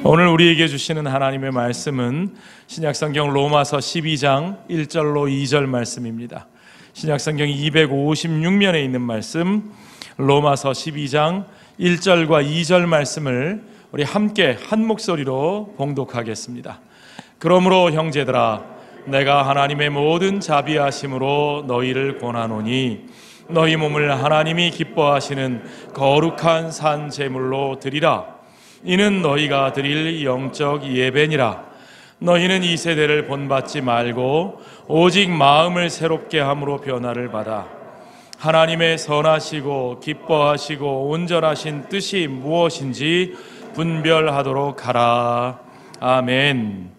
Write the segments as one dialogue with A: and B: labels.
A: 오늘 우리에게 주시는 하나님의 말씀은 신약성경 로마서 12장 1절로 2절 말씀입니다. 신약성경 256면에 있는 말씀, 로마서 12장 1절과 2절 말씀을 우리 함께 한 목소리로 봉독하겠습니다. 그러므로 형제들아, 내가 하나님의 모든 자비하심으로 너희를 권하노니 너희 몸을 하나님이 기뻐하시는 거룩한 산 제물로 드리라. 이는 너희가 드릴 영적 예배니라. 너희는 이 세대를 본받지 말고 오직 마음을 새롭게 함으로 변화를 받아 하나님의 선하시고 기뻐하시고 온전하신 뜻이 무엇인지 분별하도록 하라. 아멘.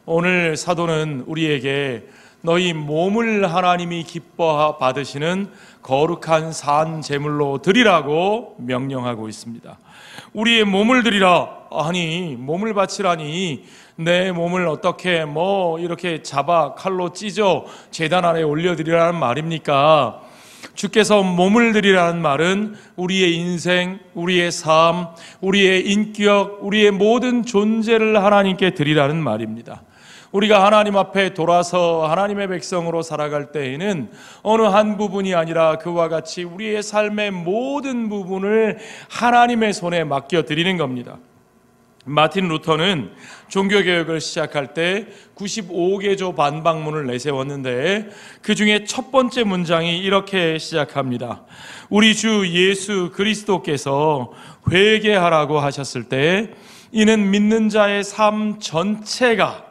A: 오늘 사도는 우리에게 너희 몸을 하나님이 기뻐 받으시는 거룩한 산 제물로 드리라고 명령하고 있습니다. 우리의 몸을 드리라. 아니, 몸을 바치라니 내 몸을 어떻게 이렇게 잡아 칼로 찢어 제단 아래 올려드리라는 말입니까? 주께서 몸을 드리라는 말은 우리의 인생, 우리의 삶, 우리의 인격, 우리의 모든 존재를 하나님께 드리라는 말입니다. 우리가 하나님 앞에 돌아서 하나님의 백성으로 살아갈 때에는 어느 한 부분이 아니라 그와 같이 우리의 삶의 모든 부분을 하나님의 손에 맡겨드리는 겁니다. 마틴 루터는 종교개혁을 시작할 때 95개조 반박문을 내세웠는데 그 중에 첫 번째 문장이 이렇게 시작합니다. 우리 주 예수 그리스도께서 회개하라고 하셨을 때 이는 믿는 자의 삶 전체가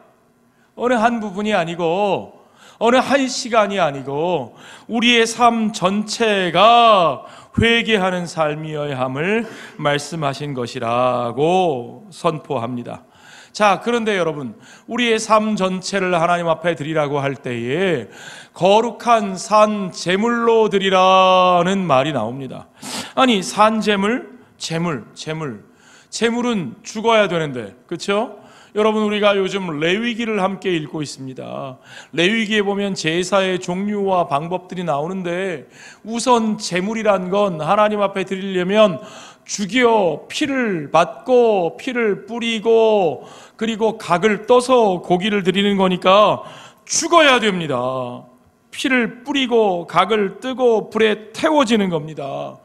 A: 어느 한 부분이 아니고 어느 한 시간이 아니고 우리의 삶 전체가 회개하는 삶이어야 함을 말씀하신 것이라고 선포합니다. 자, 그런데 여러분, 우리의 삶 전체를 하나님 앞에 드리라고 할 때에 거룩한 산 제물로 드리라는 말이 나옵니다. 아니, 산 제물, 제물은 죽어야 되는데, 그렇죠? 여러분, 우리가 요즘 레위기를 함께 읽고 있습니다. 레위기에 보면 제사의 종류와 방법들이 나오는데 우선 제물이란 건 하나님 앞에 드리려면 죽여 피를 받고 피를 뿌리고 그리고 각을 떠서 고기를 드리는 거니까 죽어야 됩니다. 피를 뿌리고 각을 뜨고 불에 태워지는 겁니다.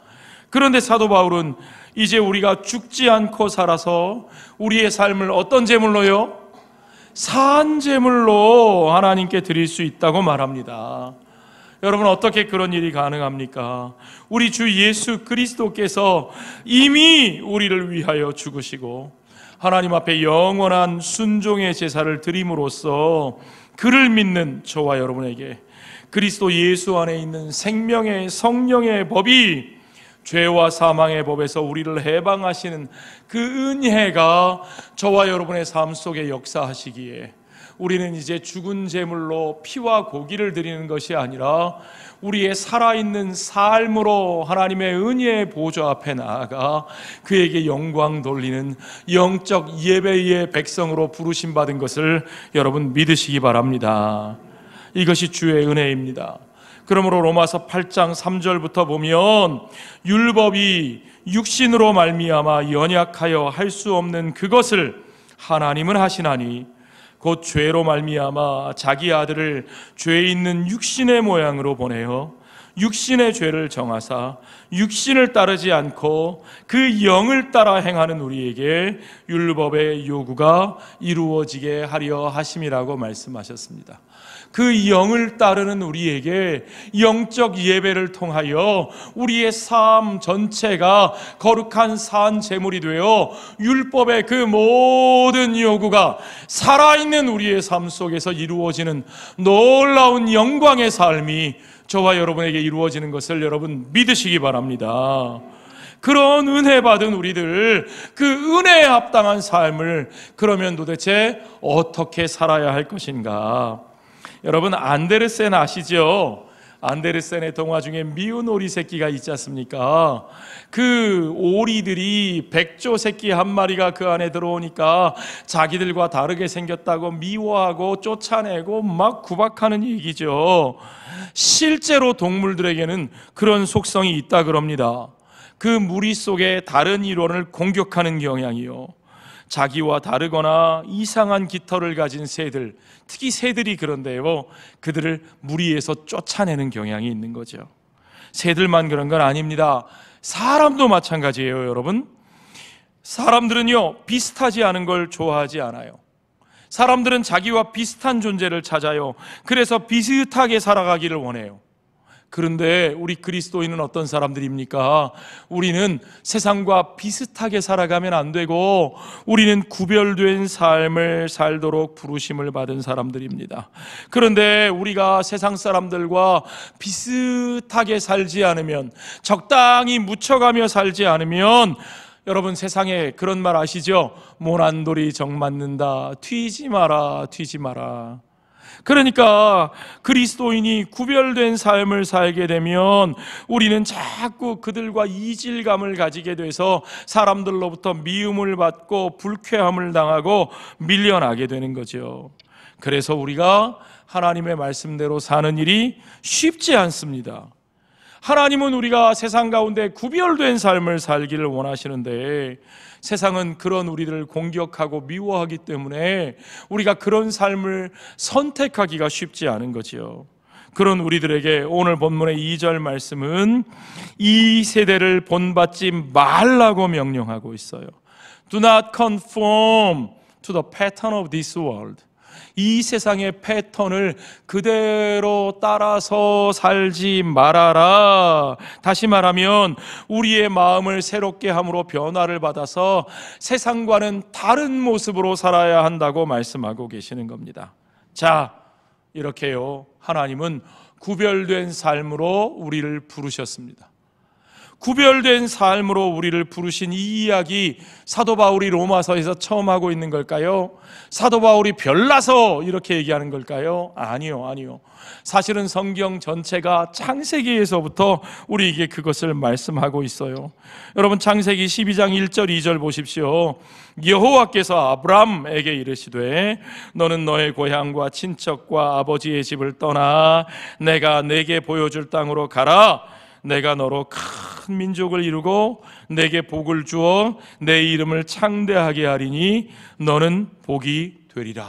A: 그런데 사도 바울은 이제 우리가 죽지 않고 살아서 우리의 삶을 어떤 제물로요? 산 제물로 하나님께 드릴 수 있다고 말합니다. 여러분, 어떻게 그런 일이 가능합니까? 우리 주 예수 그리스도께서 이미 우리를 위하여 죽으시고 하나님 앞에 영원한 순종의 제사를 드림으로써 그를 믿는 저와 여러분에게 그리스도 예수 안에 있는 생명의 성령의 법이 죄와 사망의 법에서 우리를 해방하시는 그 은혜가 저와 여러분의 삶 속에 역사하시기에 우리는 이제 죽은 제물로 피와 고기를 드리는 것이 아니라 우리의 살아있는 삶으로 하나님의 은혜의 보좌 앞에 나아가 그에게 영광 돌리는 영적 예배의 백성으로 부르심받은 것을 여러분 믿으시기 바랍니다. 이것이 주의 은혜입니다. 그러므로 로마서 8장 3절부터 보면 율법이 육신으로 말미암아 연약하여 할 수 없는 그것을 하나님은 하시나니 곧 죄로 말미암아 자기 아들을 죄 있는 육신의 모양으로 보내어 육신의 죄를 정하사 육신을 따르지 않고 그 영을 따라 행하는 우리에게 율법의 요구가 이루어지게 하려 하심이라고 말씀하셨습니다. 그 영을 따르는 우리에게 영적 예배를 통하여 우리의 삶 전체가 거룩한 산 제물이 되어 율법의 그 모든 요구가 살아있는 우리의 삶 속에서 이루어지는 놀라운 영광의 삶이 저와 여러분에게 이루어지는 것을 여러분 믿으시기 바랍니다. 그런 은혜 받은 우리들, 그 은혜에 합당한 삶을 그러면 도대체 어떻게 살아야 할 것인가? 여러분, 안데르센 아시죠? 안데르센의 동화 중에 미운 오리 새끼가 있지 않습니까? 그 오리들이 백조 새끼 한 마리가 그 안에 들어오니까 자기들과 다르게 생겼다고 미워하고 쫓아내고 막 구박하는 얘기죠. 실제로 동물들에게는 그런 속성이 있다 그럽니다. 그 무리 속에 다른 이론을 공격하는 경향이요. 자기와 다르거나 이상한 깃털을 가진 새들, 특히 새들이 그런데요, 그들을 무리에서 쫓아내는 경향이 있는 거죠. 새들만 그런 건 아닙니다. 사람도 마찬가지예요, 여러분. 사람들은요, 비슷하지 않은 걸 좋아하지 않아요. 사람들은 자기와 비슷한 존재를 찾아요. 그래서 비슷하게 살아가기를 원해요. 그런데 우리 그리스도인은 어떤 사람들입니까? 우리는 세상과 비슷하게 살아가면 안 되고, 우리는 구별된 삶을 살도록 부르심을 받은 사람들입니다. 그런데 우리가 세상 사람들과 비슷하게 살지 않으면, 적당히 묻혀가며 살지 않으면, 여러분, 세상에 그런 말 아시죠? 모난 돌이 정 맞는다. 튀지 마라, 튀지 마라. 그러니까 그리스도인이 구별된 삶을 살게 되면 우리는 자꾸 그들과 이질감을 가지게 돼서 사람들로부터 미움을 받고 불쾌함을 당하고 밀려나게 되는 거죠. 그래서 우리가 하나님의 말씀대로 사는 일이 쉽지 않습니다. 하나님은 우리가 세상 가운데 구별된 삶을 살기를 원하시는데, 세상은 그런 우리를 공격하고 미워하기 때문에 우리가 그런 삶을 선택하기가 쉽지 않은 거지요. 그런 우리들에게 오늘 본문의 2절 말씀은 이 세대를 본받지 말라고 명령하고 있어요. Do not conform to the pattern of this world. 이 세상의 패턴을 그대로 따라서 살지 말아라. 다시 말하면 우리의 마음을 새롭게 함으로 변화를 받아서 세상과는 다른 모습으로 살아야 한다고 말씀하고 계시는 겁니다. 자, 이렇게요, 하나님은 구별된 삶으로 우리를 부르셨습니다. 구별된 삶으로 우리를 부르신 이 이야기, 사도 바울이 로마서에서 처음 하고 있는 걸까요? 사도 바울이 별나서 이렇게 얘기하는 걸까요? 아니요. 사실은 성경 전체가 창세기에서부터 우리에게 그것을 말씀하고 있어요. 여러분, 창세기 12장 1절 2절 보십시오. 여호와께서 아브람에게 이르시되 너는 너의 고향과 친척과 아버지의 집을 떠나 내가 내게 보여줄 땅으로 가라. 내가 너로 큰 민족을 이루고 내게 복을 주어 내 이름을 창대하게 하리니 너는 복이 되리라.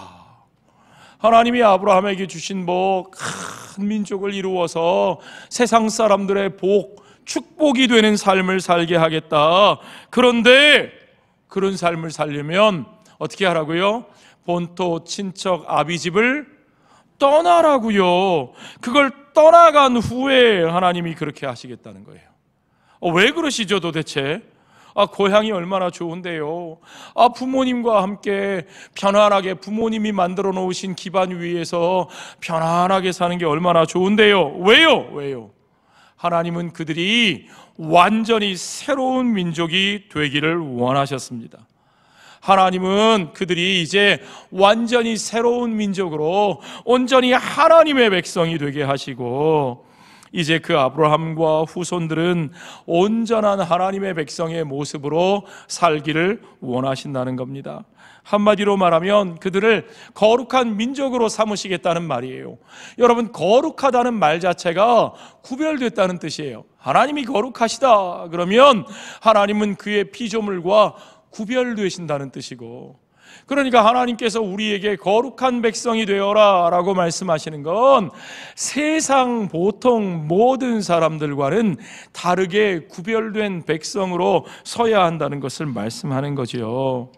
A: 하나님이 아브라함에게 주신 복, 큰 민족을 이루어서 세상 사람들의 복, 축복이 되는 삶을 살게 하겠다. 그런데 그런 삶을 살려면 어떻게 하라고요? 본토 친척 아비집을 떠나라고요. 그걸 떠나간 후에 하나님이 그렇게 하시겠다는 거예요. 왜 그러시죠 도대체? 고향이 얼마나 좋은데요. 부모님과 함께 편안하게 부모님이 만들어 놓으신 기반 위에서 편안하게 사는 게 얼마나 좋은데요. 왜요? 하나님은 그들이 완전히 새로운 민족이 되기를 원하셨습니다. 하나님은 그들이 이제 완전히 새로운 민족으로 온전히 하나님의 백성이 되게 하시고, 이제 그 아브라함과 후손들은 온전한 하나님의 백성의 모습으로 살기를 원하신다는 겁니다. 한마디로 말하면 그들을 거룩한 민족으로 삼으시겠다는 말이에요. 여러분, 거룩하다는 말 자체가 구별됐다는 뜻이에요. 하나님이 거룩하시다 그러면 하나님은 그의 피조물과 구별되신다는 뜻이고, 그러니까 하나님께서 우리에게 거룩한 백성이 되어라 라고 말씀하시는 건 세상 보통 모든 사람들과는 다르게 구별된 백성으로 서야 한다는 것을 말씀하는 거지요.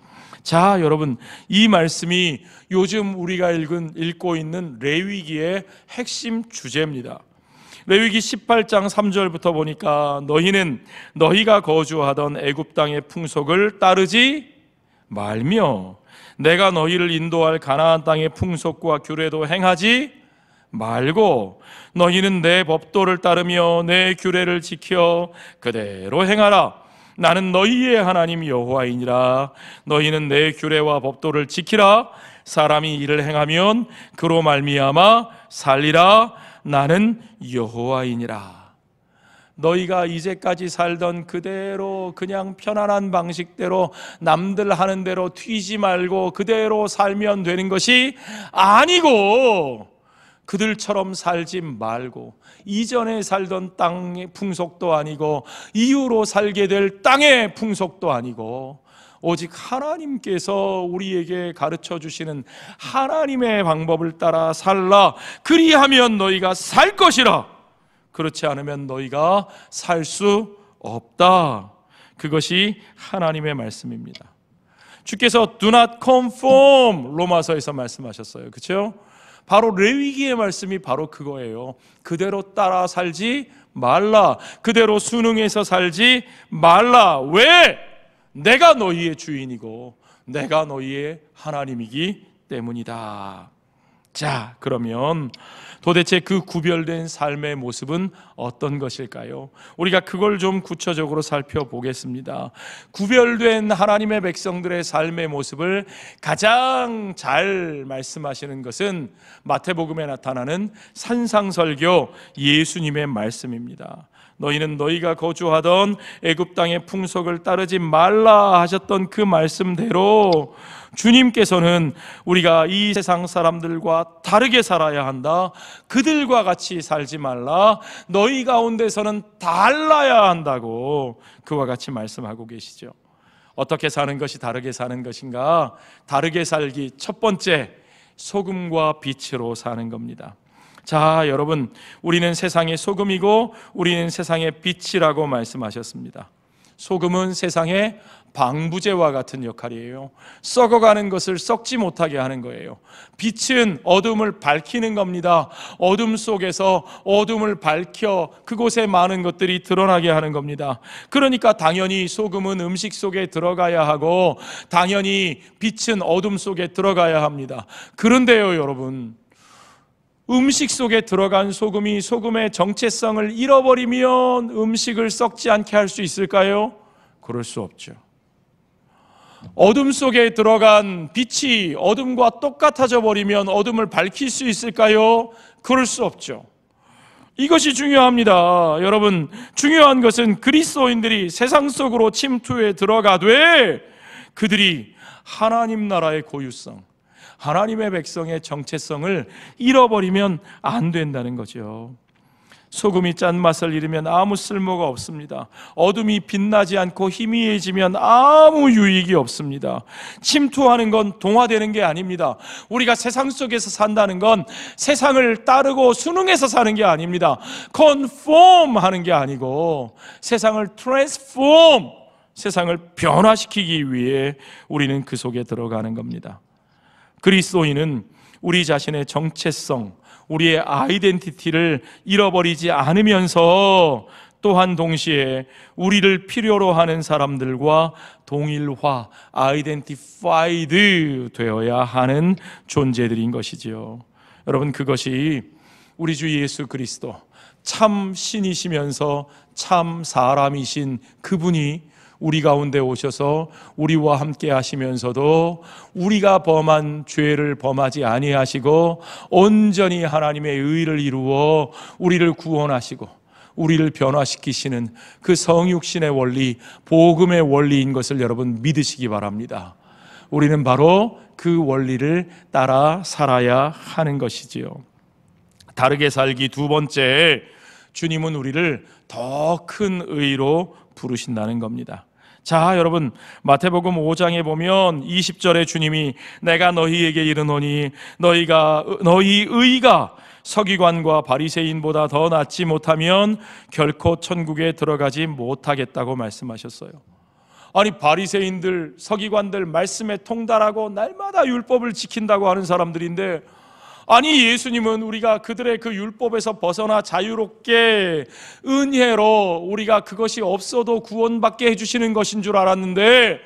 A: 자, 여러분, 이 말씀이 요즘 우리가 읽고 있는 레위기의 핵심 주제입니다. 레위기 18장 3절부터 보니까 너희는 너희가 거주하던 애굽 땅의 풍속을 따르지 말며 내가 너희를 인도할 가나안 땅의 풍속과 규례도 행하지 말고 너희는 내 법도를 따르며 내 규례를 지켜 그대로 행하라. 나는 너희의 하나님 여호와이니라. 너희는 내 규례와 법도를 지키라. 사람이 이를 행하면 그로 말미암아 살리라. 나는 여호와이니라. 너희가 이제까지 살던 그대로 그냥 편안한 방식대로 남들 하는 대로 튀지 말고 그대로 살면 되는 것이 아니고, 그들처럼 살지 말고 이전에 살던 땅의 풍속도 아니고 이후로 살게 될 땅의 풍속도 아니고 오직 하나님께서 우리에게 가르쳐 주시는 하나님의 방법을 따라 살라. 그리하면 너희가 살 것이라. 그렇지 않으면 너희가 살 수 없다. 그것이 하나님의 말씀입니다. 주께서 do not conform 로마서에서 말씀하셨어요. 그렇죠? 바로 레위기의 말씀이 바로 그거예요. 그대로 따라 살지 말라. 그대로 순응해서 살지 말라. 왜? 내가 너희의 주인이고 내가 너희의 하나님이기 때문이다. 자, 그러면 도대체 그 구별된 삶의 모습은 어떤 것일까요? 우리가 그걸 좀 구체적으로 살펴보겠습니다. 구별된 하나님의 백성들의 삶의 모습을 가장 잘 말씀하시는 것은 마태복음에 나타나는 산상설교 예수님의 말씀입니다. 너희는 너희가 거주하던 애굽 땅의 풍속을 따르지 말라 하셨던 그 말씀대로 주님께서는 우리가 이 세상 사람들과 다르게 살아야 한다. 그들과 같이 살지 말라. 너희 가운데서는 달라야 한다고 그와 같이 말씀하고 계시죠. 어떻게 사는 것이 다르게 사는 것인가? 다르게 살기 첫 번째, 소금과 빛으로 사는 겁니다. 자, 여러분, 우리는 세상의 소금이고 우리는 세상의 빛이라고 말씀하셨습니다. 소금은 세상의 방부제와 같은 역할이에요. 썩어가는 것을 썩지 못하게 하는 거예요. 빛은 어둠을 밝히는 겁니다. 어둠 속에서 어둠을 밝혀 그곳에 많은 것들이 드러나게 하는 겁니다. 그러니까 당연히 소금은 음식 속에 들어가야 하고 당연히 빛은 어둠 속에 들어가야 합니다. 그런데요, 여러분, 음식 속에 들어간 소금이 소금의 정체성을 잃어버리면 음식을 썩지 않게 할 수 있을까요? 그럴 수 없죠. 어둠 속에 들어간 빛이 어둠과 똑같아져 버리면 어둠을 밝힐 수 있을까요? 그럴 수 없죠. 이것이 중요합니다. 여러분, 중요한 것은 그리스도인들이 세상 속으로 침투해 들어가되 그들이 하나님 나라의 고유성, 하나님의 백성의 정체성을 잃어버리면 안 된다는 거죠. 소금이 짠맛을 잃으면 아무 쓸모가 없습니다. 어둠이 빛나지 않고 희미해지면 아무 유익이 없습니다. 침투하는 건 동화되는 게 아닙니다. 우리가 세상 속에서 산다는 건 세상을 따르고 순응해서 사는 게 아닙니다. conform 하는 게 아니고 세상을 transform, 세상을 변화시키기 위해 우리는 그 속에 들어가는 겁니다. 그리스도인은 우리 자신의 정체성, 우리의 아이덴티티를 잃어버리지 않으면서 또한 동시에 우리를 필요로 하는 사람들과 동일화, 아이덴티파이드 되어야 하는 존재들인 것이지요. 여러분, 그것이 우리 주 예수 그리스도, 참 신이시면서 참 사람이신 그분이 우리 가운데 오셔서 우리와 함께 하시면서도 우리가 범한 죄를 범하지 아니하시고 온전히 하나님의 의를 이루어 우리를 구원하시고 우리를 변화시키시는 그 성육신의 원리, 복음의 원리인 것을 여러분 믿으시기 바랍니다. 우리는 바로 그 원리를 따라 살아야 하는 것이지요. 다르게 살기 두 번째, 주님은 우리를 더 큰 의로 부르신다는 겁니다. 자, 여러분, 마태복음 5장에 보면 20절에 주님이 내가 너희에게 이르노니 너희 의가 서기관과 바리새인보다 더 낫지 못하면 결코 천국에 들어가지 못하겠다고 말씀하셨어요. 아니, 바리새인들, 서기관들 말씀에 통달하고 날마다 율법을 지킨다고 하는 사람들인데, 아니, 예수님은 우리가 그들의 그 율법에서 벗어나 자유롭게 은혜로 우리가 그것이 없어도 구원받게 해주시는 것인 줄 알았는데,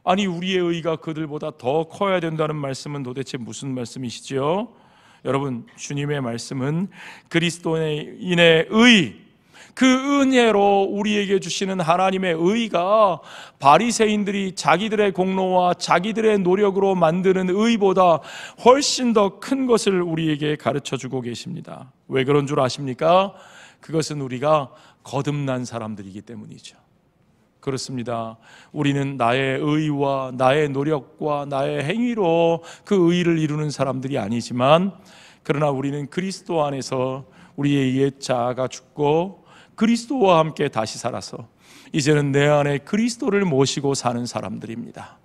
A: 아니, 우리의 의가 그들보다 더 커야 된다는 말씀은 도대체 무슨 말씀이시죠? 여러분, 주님의 말씀은 그리스도인의 의, 그 은혜로 우리에게 주시는 하나님의 의가 바리새인들이 자기들의 공로와 자기들의 노력으로 만드는 의보다 훨씬 더 큰 것을 우리에게 가르쳐주고 계십니다. 왜 그런 줄 아십니까? 그것은 우리가 거듭난 사람들이기 때문이죠. 그렇습니다. 우리는 나의 의와 나의 노력과 나의 행위로 그 의를 이루는 사람들이 아니지만, 그러나 우리는 그리스도 안에서 우리의 옛 자아가 죽고 그리스도와 함께 다시 살아서 이제는 내 안에 그리스도를 모시고 사는 사람들입니다.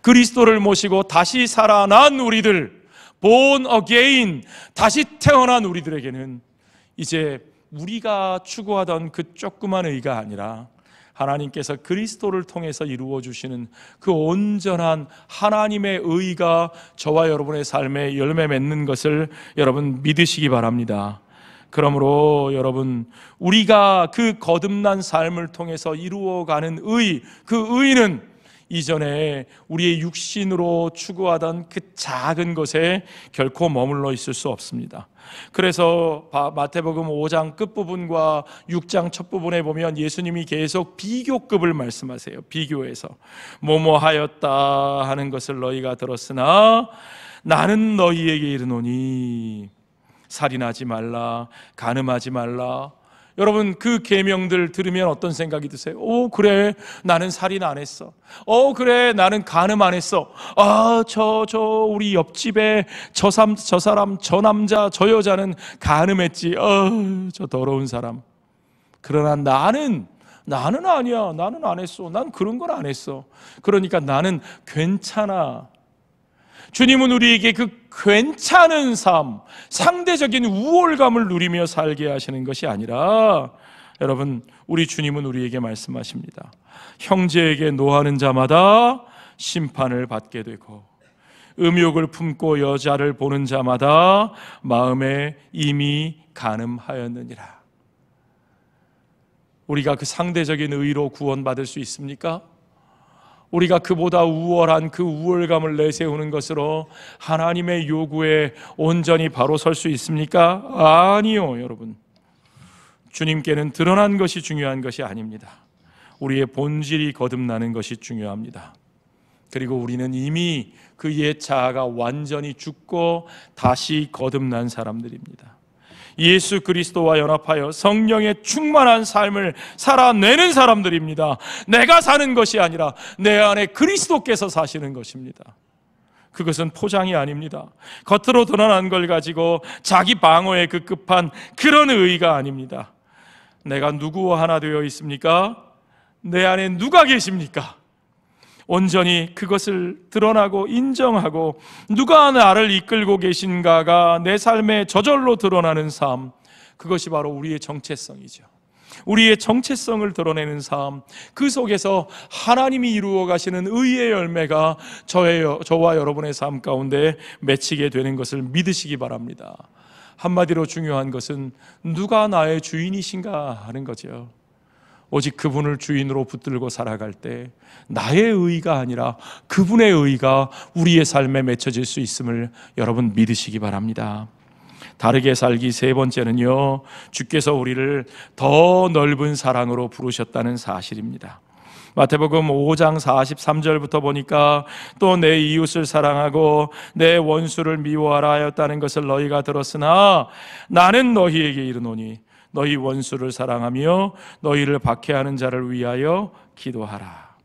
A: 그리스도를 모시고 다시 살아난 우리들, born again, 다시 태어난 우리들에게는 이제 우리가 추구하던 그 조그만 의가 아니라 하나님께서 그리스도를 통해서 이루어 주시는 그 온전한 하나님의 의가 저와 여러분의 삶에 열매 맺는 것을 여러분 믿으시기 바랍니다. 그러므로 여러분, 우리가 그 거듭난 삶을 통해서 이루어가는 의, 그 의는 이전에 우리의 육신으로 추구하던 그 작은 것에 결코 머물러 있을 수 없습니다. 그래서 마태복음 5장 끝부분과 6장 첫부분에 보면 예수님이 계속 비교급을 말씀하세요. 비교해서 뭐뭐 하였다 하는 것을 너희가 들었으나 나는 너희에게 이르노니 살인하지 말라, 간음하지 말라. 여러분, 그 계명들 들으면 어떤 생각이 드세요? 그래, 나는 살인 안 했어. 그래, 나는 간음 안 했어. 우리 옆집에 저 사람, 저 남자, 저 여자는 간음했지. 저 더러운 사람. 그러나 나는 아니야. 나는 안 했어. 난 그런 건 안 했어. 그러니까 나는 괜찮아. 주님은 우리에게 그 괜찮은 삶, 상대적인 우월감을 누리며 살게 하시는 것이 아니라, 여러분, 우리 주님은 우리에게 말씀하십니다. 형제에게 노하는 자마다 심판을 받게 되고 음욕을 품고 여자를 보는 자마다 마음에 이미 간음하였느니라. 우리가 그 상대적인 의로 구원받을 수 있습니까? 우리가 그보다 우월한 그 우월감을 내세우는 것으로 하나님의 요구에 온전히 바로 설 수 있습니까? 아니요, 여러분. 주님께는 드러난 것이 중요한 것이 아닙니다. 우리의 본질이 거듭나는 것이 중요합니다. 그리고 우리는 이미 그 옛 자아가 완전히 죽고 다시 거듭난 사람들입니다. 예수 그리스도와 연합하여 성령의 충만한 삶을 살아내는 사람들입니다. 내가 사는 것이 아니라 내 안에 그리스도께서 사시는 것입니다. 그것은 포장이 아닙니다. 겉으로 드러난 걸 가지고 자기 방어에 급급한 그런 의의가 아닙니다. 내가 누구와 하나 되어 있습니까? 내 안에 누가 계십니까? 온전히 그것을 드러나고 인정하고 누가 나를 이끌고 계신가가 내 삶에 저절로 드러나는 삶, 그것이 바로 우리의 정체성이죠. 우리의 정체성을 드러내는 삶, 그 속에서 하나님이 이루어 가시는 의의 열매가 저와 여러분의 삶 가운데 맺히게 되는 것을 믿으시기 바랍니다. 한마디로 중요한 것은 누가 나의 주인이신가 하는 거죠. 오직 그분을 주인으로 붙들고 살아갈 때 나의 의의가 아니라 그분의 의의가 우리의 삶에 맺혀질 수 있음을 여러분 믿으시기 바랍니다. 다르게 살기 세 번째는요, 주께서 우리를 더 넓은 사랑으로 부르셨다는 사실입니다. 마태복음 5장 43절부터 보니까 또 내 이웃을 사랑하고 내 원수를 미워하라 하였다는 것을 너희가 들었으나 나는 너희에게 이르노니 너희 원수를 사랑하며 너희를 박해하는 자를 위하여 기도하라.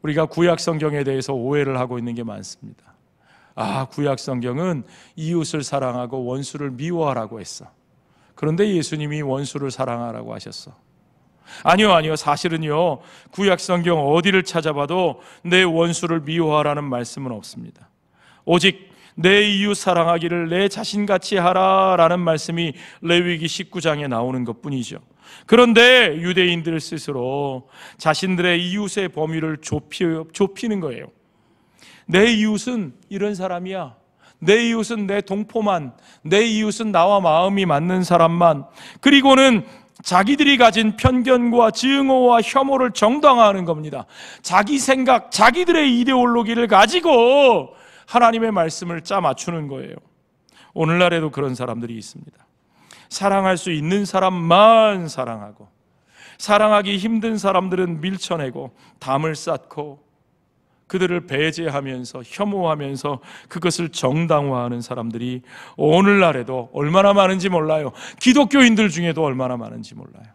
A: 우리가 구약 성경에 대해서 오해를 하고 있는 게 많습니다. 구약 성경은 이웃을 사랑하고 원수를 미워하라고 했어. 그런데 예수님이 원수를 사랑하라고 하셨어. 아니요. 사실은요, 구약 성경 어디를 찾아봐도 내 원수를 미워하라는 말씀은 없습니다. 오직 내 이웃 사랑하기를 내 자신같이 하라라는 말씀이 레위기 19장에 나오는 것뿐이죠. 그런데 유대인들 스스로 자신들의 이웃의 범위를 좁히는 거예요. 내 이웃은 이런 사람이야. 내 이웃은 내 동포만, 내 이웃은 나와 마음이 맞는 사람만, 그리고는 자기들이 가진 편견과 증오와 혐오를 정당화하는 겁니다. 자기 생각, 자기들의 이데올로기를 가지고 하나님의 말씀을 짜 맞추는 거예요. 오늘날에도 그런 사람들이 있습니다. 사랑할 수 있는 사람만 사랑하고 사랑하기 힘든 사람들은 밀쳐내고 담을 쌓고 그들을 배제하면서 혐오하면서 그것을 정당화하는 사람들이 오늘날에도 얼마나 많은지 몰라요. 기독교인들 중에도 얼마나 많은지 몰라요.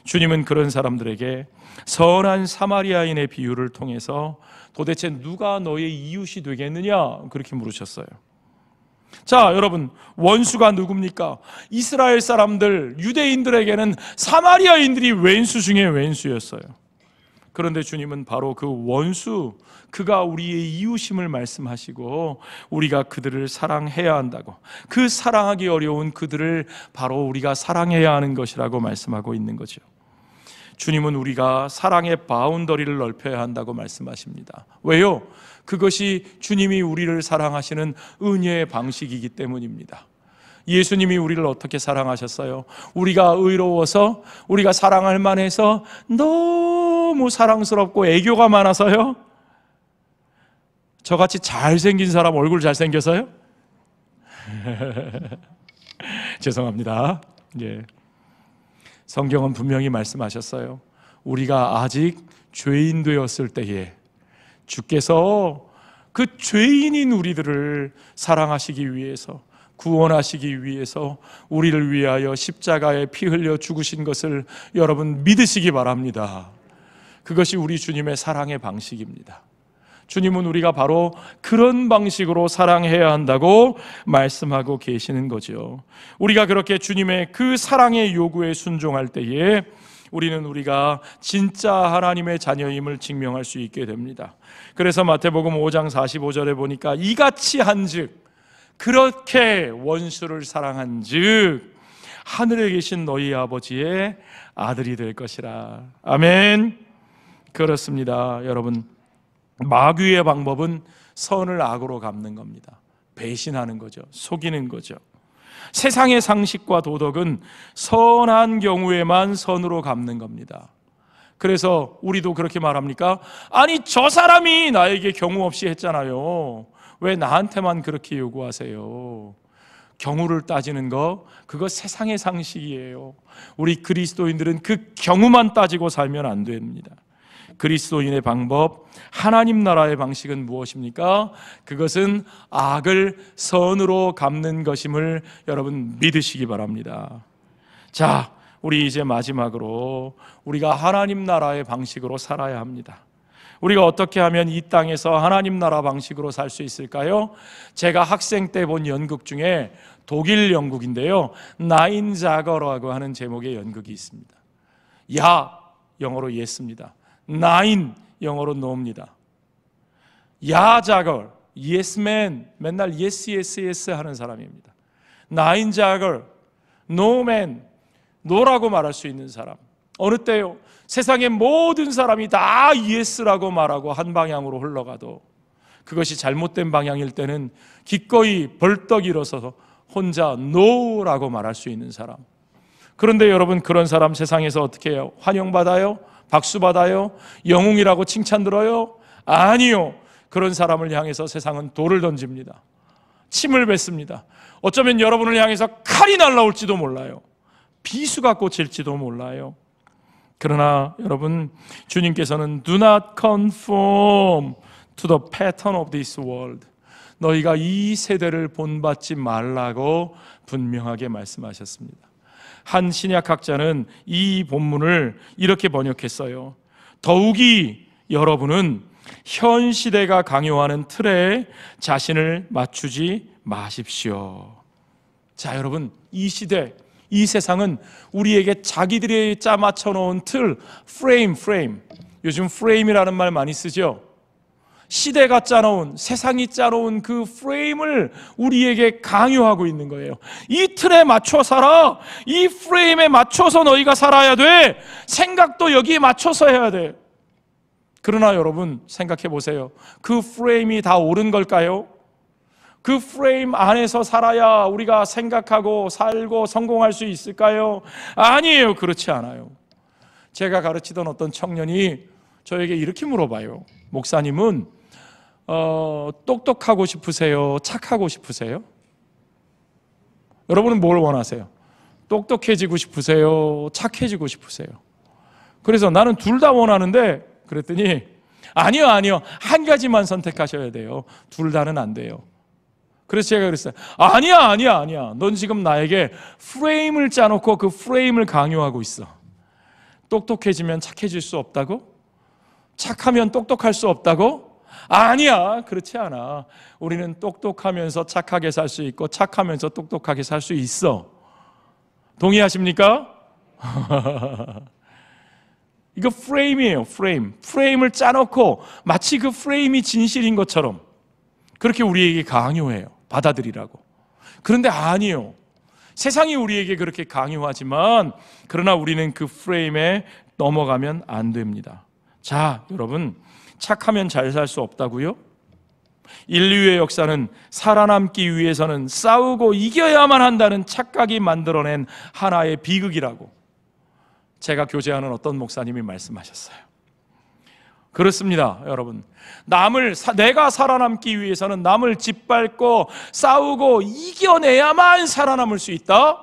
A: 주님은 그런 사람들에게 선한 사마리아인의 비유를 통해서 도대체 누가 너의 이웃이 되겠느냐 그렇게 물으셨어요. 자, 여러분, 원수가 누굽니까? 이스라엘 사람들, 유대인들에게는 사마리아인들이 왼수 중에 왼수였어요. 그런데 주님은 바로 그 원수, 그가 우리의 이웃임을 말씀하시고 우리가 그들을 사랑해야 한다고, 그 사랑하기 어려운 그들을 바로 우리가 사랑해야 하는 것이라고 말씀하고 있는 거죠. 주님은 우리가 사랑의 바운더리를 넓혀야 한다고 말씀하십니다. 왜요? 그것이 주님이 우리를 사랑하시는 은혜의 방식이기 때문입니다. 예수님이 우리를 어떻게 사랑하셨어요? 우리가 의로워서, 우리가 사랑할 만해서, 너무 사랑스럽고 애교가 많아서요? 저같이 잘생긴 사람 얼굴 잘생겨서요? 죄송합니다. 예. 성경은 분명히 말씀하셨어요. 우리가 아직 죄인 되었을 때에 주께서 그 죄인인 우리들을 사랑하시기 위해서, 구원하시기 위해서 우리를 위하여 십자가에 피 흘려 죽으신 것을 여러분 믿으시기 바랍니다. 그것이 우리 주님의 사랑의 방식입니다. 주님은 우리가 바로 그런 방식으로 사랑해야 한다고 말씀하고 계시는 거죠. 우리가 그렇게 주님의 그 사랑의 요구에 순종할 때에 우리가 진짜 하나님의 자녀임을 증명할 수 있게 됩니다. 그래서 마태복음 5장 45절에 보니까 이같이 한즉, 그렇게 원수를 사랑한즉 하늘에 계신 너희 아버지의 아들이 될 것이라. 아멘. 그렇습니다. 여러분, 마귀의 방법은 선을 악으로 갚는 겁니다. 배신하는 거죠. 속이는 거죠. 세상의 상식과 도덕은 선한 경우에만 선으로 갚는 겁니다. 그래서 우리도 그렇게 말합니까? 아니, 저 사람이 나에게 경우 없이 했잖아요. 왜 나한테만 그렇게 요구하세요? 경우를 따지는 거, 그거 세상의 상식이에요. 우리 그리스도인들은 그 경우만 따지고 살면 안 됩니다. 그리스도인의 방법, 하나님 나라의 방식은 무엇입니까? 그것은 악을 선으로 갚는 것임을 여러분 믿으시기 바랍니다. 자, 우리 이제 마지막으로 우리가 하나님 나라의 방식으로 살아야 합니다. 우리가 어떻게 하면 이 땅에서 하나님 나라 방식으로 살 수 있을까요? 제가 학생 때 본 연극 중에 독일 연극인데요, 나인 자거라고 하는 제목의 연극이 있습니다. 야, 영어로 예스입니다. 나인, 영어로 노입니다. 야 자거, 예스맨, 맨날 예스 예스 예스 하는 사람입니다. 나인 자거, 노맨, 노라고 말할 수 있는 사람. 어느 때요? 세상의 모든 사람이 다 예스라고 말하고 한 방향으로 흘러가도 그것이 잘못된 방향일 때는 기꺼이 벌떡 일어서서 혼자 노라고 말할 수 있는 사람. 그런데 여러분, 그런 사람 세상에서 어떻게 해요? 환영받아요? 박수 받아요? 영웅이라고 칭찬 들어요? 아니요. 그런 사람을 향해서 세상은 돌을 던집니다. 침을 뱉습니다. 어쩌면 여러분을 향해서 칼이 날라올지도 몰라요. 비수가 꽂힐지도 몰라요. 그러나 여러분, 주님께서는 Do not conform to the pattern of this world. 너희가 이 세대를 본받지 말라고 분명하게 말씀하셨습니다. 한 신약학자는 이 본문을 이렇게 번역했어요. 더욱이 여러분은 현 시대가 강요하는 틀에 자신을 맞추지 마십시오. 자, 여러분, 이 시대, 이 세상은 우리에게 자기들이 짜맞춰 놓은 틀, 프레임, 요즘 프레임이라는 말 많이 쓰죠. 시대가 짜놓은, 세상이 짜놓은 그 프레임을 우리에게 강요하고 있는 거예요. 이 틀에 맞춰 살아. 이 프레임에 맞춰서 너희가 살아야 돼. 생각도 여기에 맞춰서 해야 돼. 그러나 여러분, 생각해 보세요. 그 프레임이 다 옳은 걸까요? 그 프레임 안에서 살아야 우리가 생각하고 살고 성공할 수 있을까요? 아니에요. 그렇지 않아요. 제가 가르치던 어떤 청년이 저에게 이렇게 물어봐요. 목사님은 똑똑하고 싶으세요? 착하고 싶으세요? 여러분은 뭘 원하세요? 똑똑해지고 싶으세요? 착해지고 싶으세요? 그래서 나는 둘 다 원하는데, 그랬더니 아니요. 한 가지만 선택하셔야 돼요. 둘 다는 안 돼요. 그래서 제가 그랬어요. 아니야. 넌 지금 나에게 프레임을 짜놓고 그 프레임을 강요하고 있어. 똑똑해지면 착해질 수 없다고? 착하면 똑똑할 수 없다고? 아니야, 그렇지 않아. 우리는 똑똑하면서 착하게 살 수 있고 착하면서 똑똑하게 살 수 있어. 동의하십니까? 이거 프레임이에요. 프레임을 짜놓고 마치 그 프레임이 진실인 것처럼 그렇게 우리에게 강요해요. 받아들이라고. 그런데 아니에요. 세상이 우리에게 그렇게 강요하지만 그러나 우리는 그 프레임에 넘어가면 안 됩니다. 자, 여러분, 착하면 잘 살 수 없다고요? 인류의 역사는 살아남기 위해서는 싸우고 이겨야만 한다는 착각이 만들어낸 하나의 비극이라고 제가 교제하는 어떤 목사님이 말씀하셨어요. 그렇습니다, 여러분. 내가 살아남기 위해서는 남을 짓밟고 싸우고 이겨내야만 살아남을 수 있다?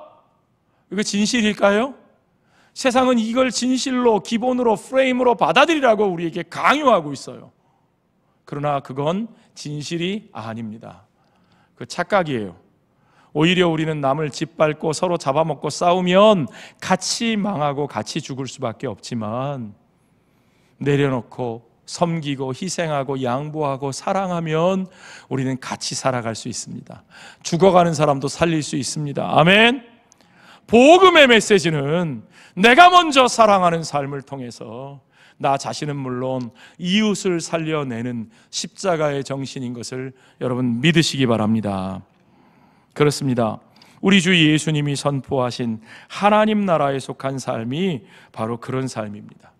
A: 이거 진실일까요? 세상은 이걸 진실로, 기본으로, 프레임으로 받아들이라고 우리에게 강요하고 있어요. 그러나 그건 진실이 아닙니다. 그 착각이에요. 오히려 우리는 남을 짓밟고 서로 잡아먹고 싸우면 같이 망하고 같이 죽을 수밖에 없지만 내려놓고 섬기고 희생하고 양보하고 사랑하면 우리는 같이 살아갈 수 있습니다. 죽어가는 사람도 살릴 수 있습니다. 아멘. 복음의 메시지는 내가 먼저 사랑하는 삶을 통해서 나 자신은 물론 이웃을 살려내는 십자가의 정신인 것을 여러분 믿으시기 바랍니다. 그렇습니다. 우리 주 예수님이 선포하신 하나님 나라에 속한 삶이 바로 그런 삶입니다.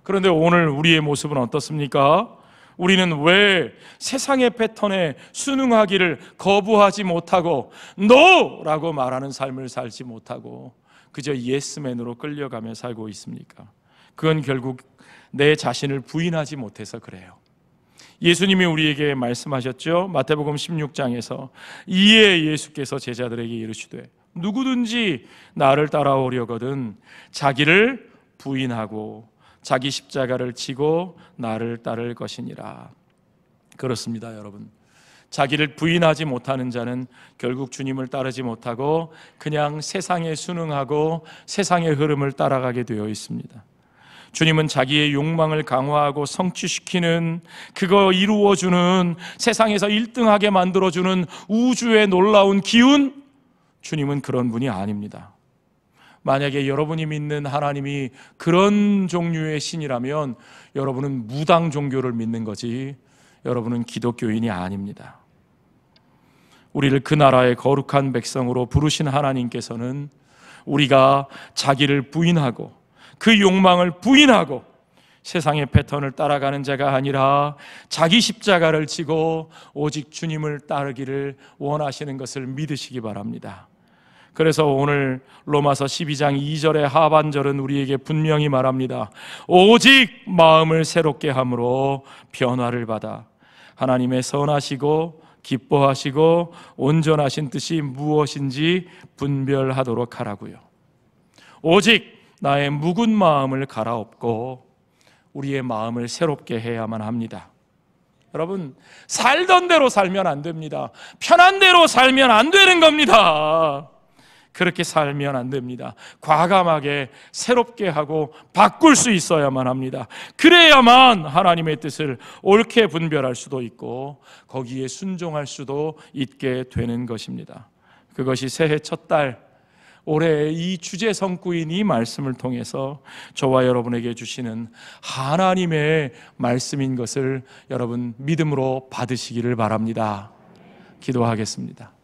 A: 그런데 오늘 우리의 모습은 어떻습니까? 우리는 왜 세상의 패턴에 순응하기를 거부하지 못하고 NO라고 말하는 삶을 살지 못하고 그저 예스맨으로 끌려가며 살고 있습니까? 그건 결국 내 자신을 부인하지 못해서 그래요. 예수님이 우리에게 말씀하셨죠. 마태복음 16장에서 이에 예수께서 제자들에게 이르시되 누구든지 나를 따라오려거든 자기를 부인하고 자기 십자가를 지고 나를 따를 것이니라. 그렇습니다, 여러분. 자기를 부인하지 못하는 자는 결국 주님을 따르지 못하고 그냥 세상에 순응하고 세상의 흐름을 따라가게 되어 있습니다. 주님은 자기의 욕망을 강화하고 성취시키는, 그거 이루어주는, 세상에서 1등하게 만들어주는 우주의 놀라운 기운, 주님은 그런 분이 아닙니다. 만약에 여러분이 믿는 하나님이 그런 종류의 신이라면 여러분은 무당 종교를 믿는 거지 여러분은 기독교인이 아닙니다. 우리를 그 나라의 거룩한 백성으로 부르신 하나님께서는 우리가 자기를 부인하고 그 욕망을 부인하고 세상의 패턴을 따라가는 자가 아니라 자기 십자가를 지고 오직 주님을 따르기를 원하시는 것을 믿으시기 바랍니다. 그래서 오늘 로마서 12장 2절의 하반절은 우리에게 분명히 말합니다. 오직 마음을 새롭게 함으로 변화를 받아 하나님의 선하시고 기뻐하시고 온전하신 뜻이 무엇인지 분별하도록 하라고요. 오직 나의 묵은 마음을 갈아엎고 우리의 마음을 새롭게 해야만 합니다. 여러분, 살던 대로 살면 안 됩니다. 편한 대로 살면 안 되는 겁니다. 그렇게 살면 안 됩니다. 과감하게 새롭게 하고 바꿀 수 있어야만 합니다. 그래야만 하나님의 뜻을 옳게 분별할 수도 있고 거기에 순종할 수도 있게 되는 것입니다. 그것이 새해 첫 달 올해 이 주제 성구인 이 말씀을 통해서 저와 여러분에게 주시는 하나님의 말씀인 것을 여러분 믿음으로 받으시기를 바랍니다. 기도하겠습니다.